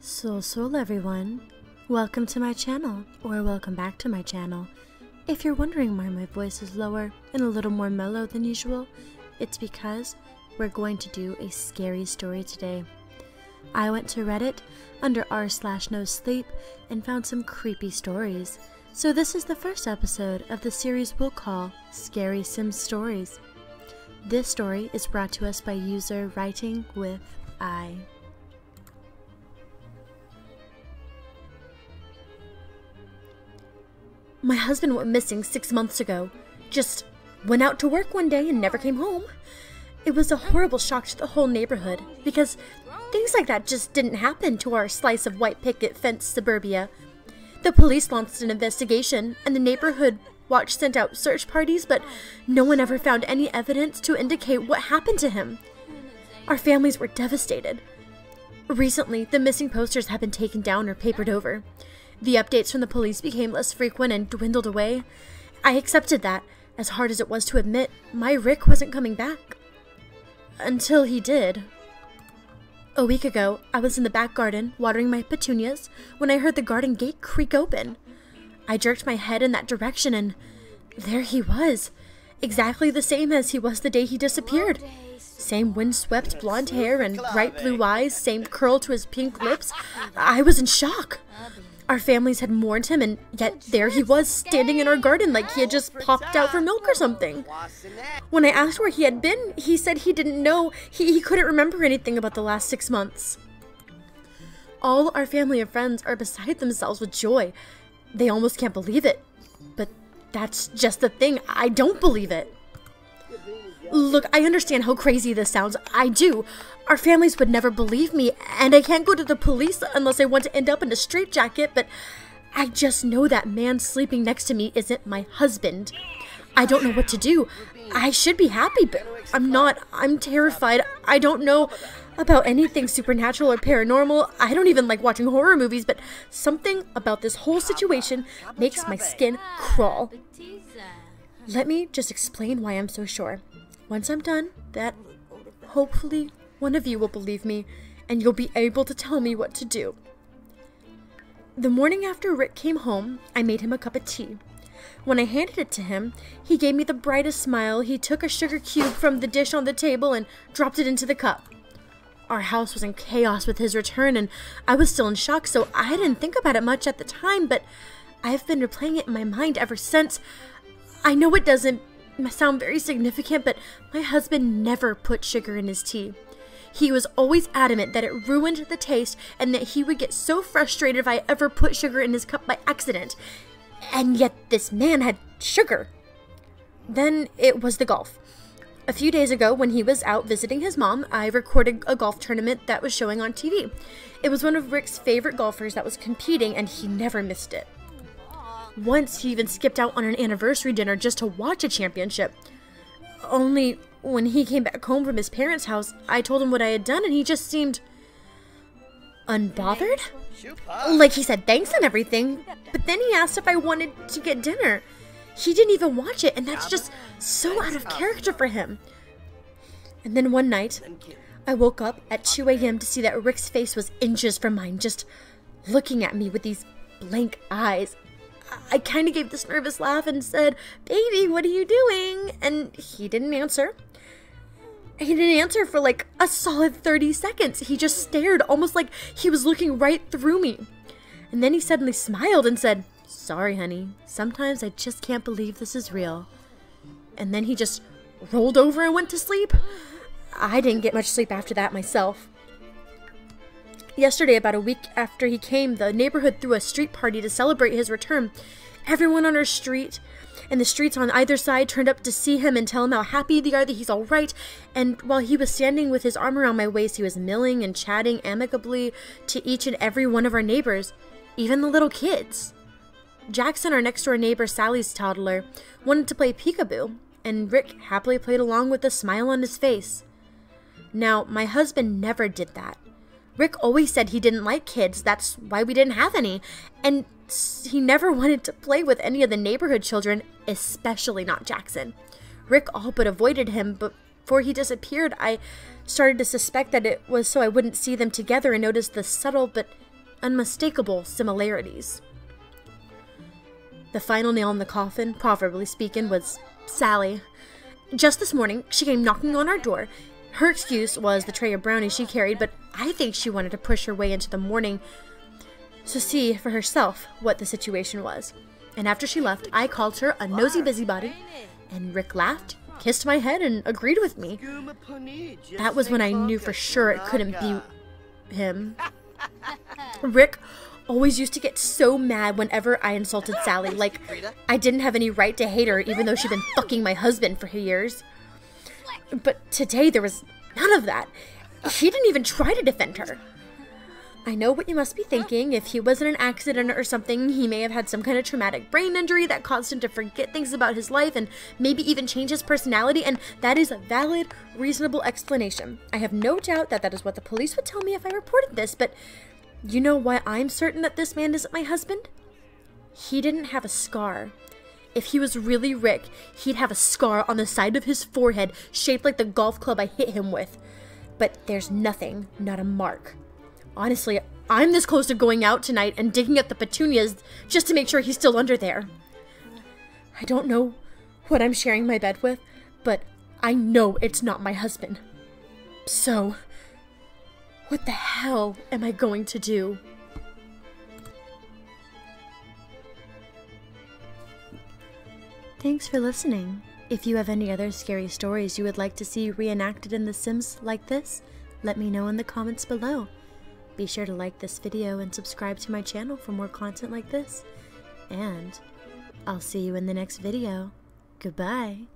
Sol everyone, welcome to my channel, or welcome back to my channel. If you're wondering why my voice is lower and a little more mellow than usual, it's because we're going to do a scary story today. I went to Reddit under r/NoSleep and found some creepy stories, so this is the first episode of the series we'll call ScarySimStories. This story is brought to us by user Writing with I. My husband went missing 6 months ago. Just went out to work one day and never came home. It was a horrible shock to the whole neighborhood because things like that just didn't happen to our slice of white picket fence suburbia. The police launched an investigation and the neighborhood watch sent out search parties, but no one ever found any evidence to indicate what happened to him. Our families were devastated. Recently, the missing posters have been taken down or papered over. The updates from the police became less frequent and dwindled away. I accepted that, as hard as it was to admit, my Rick wasn't coming back. Until he did. A week ago, I was in the back garden watering my petunias when I heard the garden gate creak open. I jerked my head in that direction and there he was, exactly the same as he was the day he disappeared. Same windswept blonde hair and bright blue eyes, same curl to his pink lips. I was in shock. Our families had mourned him, and yet there he was, standing in our garden like he had just popped out for milk or something. When I asked where he had been, he said he didn't know. He couldn't remember anything about the last 6 months. All our family and friends are beside themselves with joy. They almost can't believe it. But that's just the thing. I don't believe it. Look, I understand how crazy this sounds. I do. Our families would never believe me, and I can't go to the police unless I want to end up in a straitjacket, but I just know that man sleeping next to me isn't my husband. I don't know what to do. I should be happy, but I'm not. I'm terrified. I don't know about anything supernatural or paranormal. I don't even like watching horror movies, but something about this whole situation makes my skin crawl. Let me just explain why I'm so sure. Once I'm done, that hopefully one of you will believe me and you'll be able to tell me what to do. The morning after Rick came home, I made him a cup of tea. When I handed it to him, he gave me the brightest smile. He took a sugar cube from the dish on the table and dropped it into the cup. Our house was in chaos with his return and I was still in shock, so I didn't think about it much at the time, but I've been replaying it in my mind ever since. I know it doesn't sound very significant, but my husband never put sugar in his tea. He was always adamant that it ruined the taste and that he would get so frustrated if I ever put sugar in his cup by accident. And yet this man had sugar. Then it was the golf. A few days ago, when he was out visiting his mom, I recorded a golf tournament that was showing on TV. It was one of Rick's favorite golfers that was competing, and he never missed it. Once he even skipped out on an anniversary dinner just to watch a championship. Only when he came back home from his parents' house, I told him what I had done and he just seemed unbothered. Like he said thanks and everything, but then he asked if I wanted to get dinner. He didn't even watch it, and that's just so out of character for him. And then one night, I woke up at 2 a.m. to see that Rick's face was inches from mine, just looking at me with these blank eyes. I kind of gave this nervous laugh and said, "Baby, what are you doing?" And he didn't answer. He didn't answer for like a solid 30 seconds. He just stared, almost like he was looking right through me. And then he suddenly smiled and said, "Sorry, honey. Sometimes I just can't believe this is real." And then he just rolled over and went to sleep. I didn't get much sleep after that myself. Yesterday, about a week after he came, the neighborhood threw a street party to celebrate his return. Everyone on our street and the streets on either side turned up to see him and tell him how happy they are that he's all right. And while he was standing with his arm around my waist, he was milling and chatting amicably to each and every one of our neighbors, even the little kids. Jackson, our next door neighbor, Sally's toddler, wanted to play peekaboo, and Rick happily played along with a smile on his face. Now, my husband never did that. Rick always said he didn't like kids, that's why we didn't have any, and he never wanted to play with any of the neighborhood children, especially not Jackson. Rick all but avoided him, but before he disappeared, I started to suspect that it was so I wouldn't see them together and notice the subtle but unmistakable similarities. The final nail in the coffin, proverbially speaking, was Sally. Just this morning, she came knocking on our door. Her excuse was the tray of brownies she carried, but I think she wanted to push her way into the morning to see for herself what the situation was. And after she left, I called her a nosy busybody, and Rick laughed, kissed my head, and agreed with me. That was when I knew for sure it couldn't be him. Rick always used to get so mad whenever I insulted Sally, like I didn't have any right to hate her even though she'd been fucking my husband for years. But today there was none of that. He didn't even try to defend her. I know what you must be thinking. If he was in an accident or something, he may have had some kind of traumatic brain injury that caused him to forget things about his life and maybe even change his personality, and that is a valid, reasonable explanation. I have no doubt that that is what the police would tell me if I reported this, but you know why I'm certain that this man isn't my husband? He didn't have a scar. If he was really Rick, he'd have a scar on the side of his forehead shaped like the golf club I hit him with. But there's nothing, not a mark. Honestly, I'm this close to going out tonight and digging up the petunias just to make sure he's still under there. I don't know what I'm sharing my bed with, but I know it's not my husband. So, what the hell am I going to do? Thanks for listening. If you have any other scary stories you would like to see reenacted in The Sims like this, let me know in the comments below. Be sure to like this video and subscribe to my channel for more content like this. And I'll see you in the next video. Goodbye.